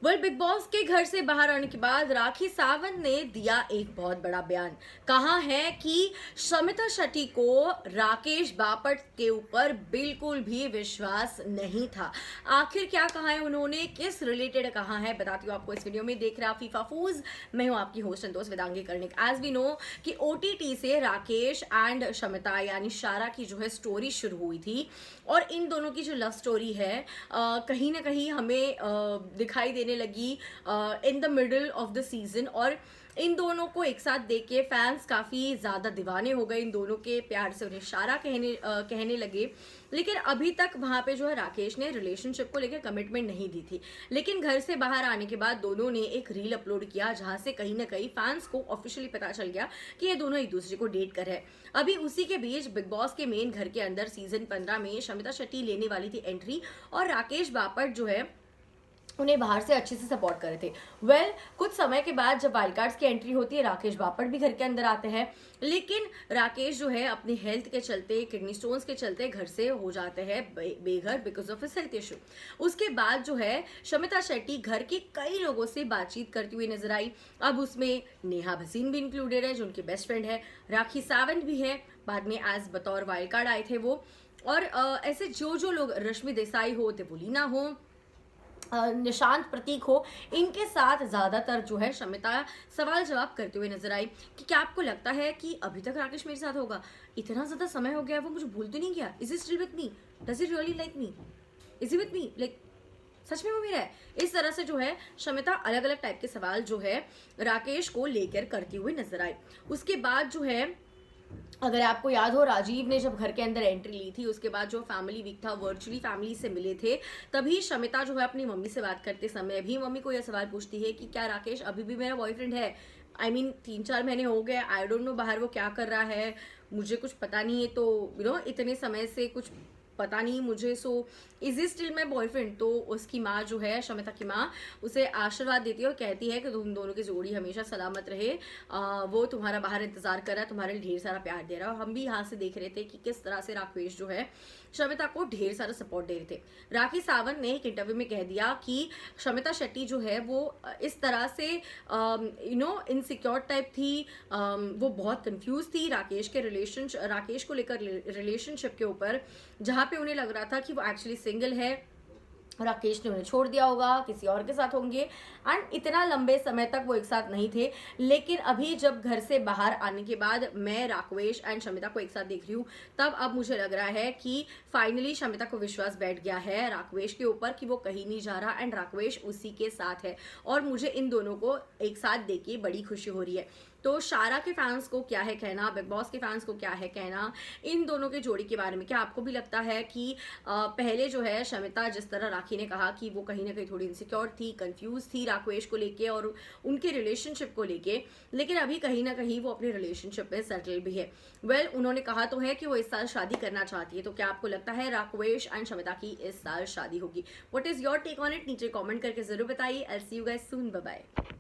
Big boss के घर से बाहर आने के बाद राखी सावंत ने दिया एक बहुत बड़ा बयान। कहा है कि शमिता शेट्टी को राकेश बापट के ऊपर बिल्कुल भी विश्वास नहीं था। आखिर क्या कहा है उन्होंने, किस रिलेटेड कहा है, बताती हूँ आपको इस वीडियो में। देख रहे हैं आप फीफा फूज, मैं हूँ आपकी host Santosh Vedangi Karnik. As we know कि ओटीटी से राकेश एंड शमिता यानी शारा की जो है स्टोरी शुरू हुई थी, और इन दोनों की जो लव स्टोरी है कहीं ना कहीं हमें दिखाई देने लगी in the middle of the season. और इन दोनों को एक साथ देख के फैंस काफ़ी ज़्यादा दीवाने हो गए, इन दोनों के प्यार से उन्हें शारा कहने लगे। लेकिन अभी तक वहाँ पे जो है राकेश ने रिलेशनशिप को लेकर कमिटमेंट नहीं दी थी। लेकिन घर से बाहर आने के बाद दोनों ने एक रील अपलोड किया जहाँ से कहीं ना कहीं फैंस को ऑफिशियली पता चल गया कि ये दोनों एक दूसरे को डेट कर रहे हैं। अभी उसी के बीच बिग बॉस के मेन घर के अंदर सीजन 15 में शमिता शेट्टी लेने वाली थी एंट्री, और राकेश बापट जो है उन्हें बाहर से अच्छे से सपोर्ट कर रहे थे। कुछ समय के बाद जब वाइल्ड कार्ड्स की एंट्री होती है, राकेश बापट भी घर के अंदर आते हैं। लेकिन राकेश जो है अपनी हेल्थ के चलते, किडनी स्टोन्स के चलते घर से हो जाते हैं बेघर because of his health issue. उसके बाद जो है शमिता शेट्टी घर के कई लोगों से बातचीत करती हुई नजर आई। अब उसमें नेहा भसीन भी इंक्लूडेड है जो उनकी बेस्ट फ्रेंड है, राखी सावंत भी है, बाद में एज बतौर वाइल्ड कार्ड आए थे वो। और ऐसे जो लोग, रश्मि देसाई हो, देवोलीना हो, निशांत प्रतीक हो, इनके साथ ज्यादातर जो है शमिता सवाल जवाब करते हुए नजर आई कि क्या आपको लगता है कि अभी तक राकेश मेरे साथ होगा? इतना ज्यादा समय हो गया, वो मुझे भूल तो नहीं गया? Is he still with me? Does he really like me? Is he with me? Like such में वो मेरा है? इस तरह से जो है शमिता अलग अलग टाइप के सवाल जो है राकेश को लेकर करती हुई नजर आई। उसके बाद जो है, अगर आपको याद हो, राजीव ने जब घर के अंदर एंट्री ली थी, उसके बाद जो फैमिली वीक था, वर्चुअली फैमिली से मिले थे, तभी शमिता जो है अपनी मम्मी से बात करते समय भी मम्मी को यह सवाल पूछती है कि क्या राकेश अभी भी मेरा बॉयफ्रेंड है? आई मीन 3-4 महीने हो गए, आई डोंट नो बाहर वो क्या कर रहा है, मुझे कुछ पता नहीं है। तो इतने समय से कुछ पता नहीं मुझे, so is he still my boyfriend? तो उसकी माँ जो है, शमिता की माँ, उसे आशीर्वाद देती है और कहती है कि तुम दोनों की जोड़ी हमेशा सलामत रहे, वो तुम्हारा बाहर इंतजार कर रहा है, तुम्हारे लिए ढेर सारा प्यार दे रहा है। और हम भी यहाँ से देख रहे थे कि किस तरह से राकेश जो है शमिता को ढेर सारा सपोर्ट दे रहे थे। राखी सावंत ने एक इंटरव्यू में कह दिया कि शमिता शेट्टी जो है वो इस तरह से इनसिक्योर टाइप थी, वो बहुत कंफ्यूज थी राकेश को लेकर रिलेशनशिप के ऊपर, जहाँ पे उन्हें लग रहा था कि वो एक्चुअली सिंगल है, राकेश ने उन्हें छोड़ दिया होगा, किसी और के साथ होंगे, एंड इतना लंबे समय तक वो एक साथ नहीं थे। लेकिन अभी जब घर से बाहर आने के बाद मैं राकेश एंड शमिता को एक साथ देख रही हूँ, तब अब मुझे लग रहा है कि फाइनली शमिता को विश्वास बैठ गया है राकेश के ऊपर कि वो कहीं नहीं जा रहा एंड राकेश उसी के साथ है। और मुझे इन दोनों को एक साथ देख के बड़ी खुशी हो रही है। तो शारा के फैंस को क्या है कहना, बिग बॉस के फैंस को क्या है कहना इन दोनों के जोड़ी के बारे में? क्या आपको भी लगता है कि पहले जो है शमिता, जिस तरह राखी ने कहा कि वो कहीं ना कहीं थोड़ी इनसिक्योर थी, कंफ्यूज थी राकेश को लेके और उनके रिलेशनशिप को लेके, लेकिन अभी कहीं ना कहीं वो अपने रिलेशनशिप में सेटल भी है। उन्होंने कहा तो है कि वो इस साल शादी करना चाहती है। तो क्या आपको लगता है राकेश एंड शमिता की इस साल शादी होगी? What is your take on it? नीचे कमेंट करके जरूर बताइए। I will see you guys soon, bye bye.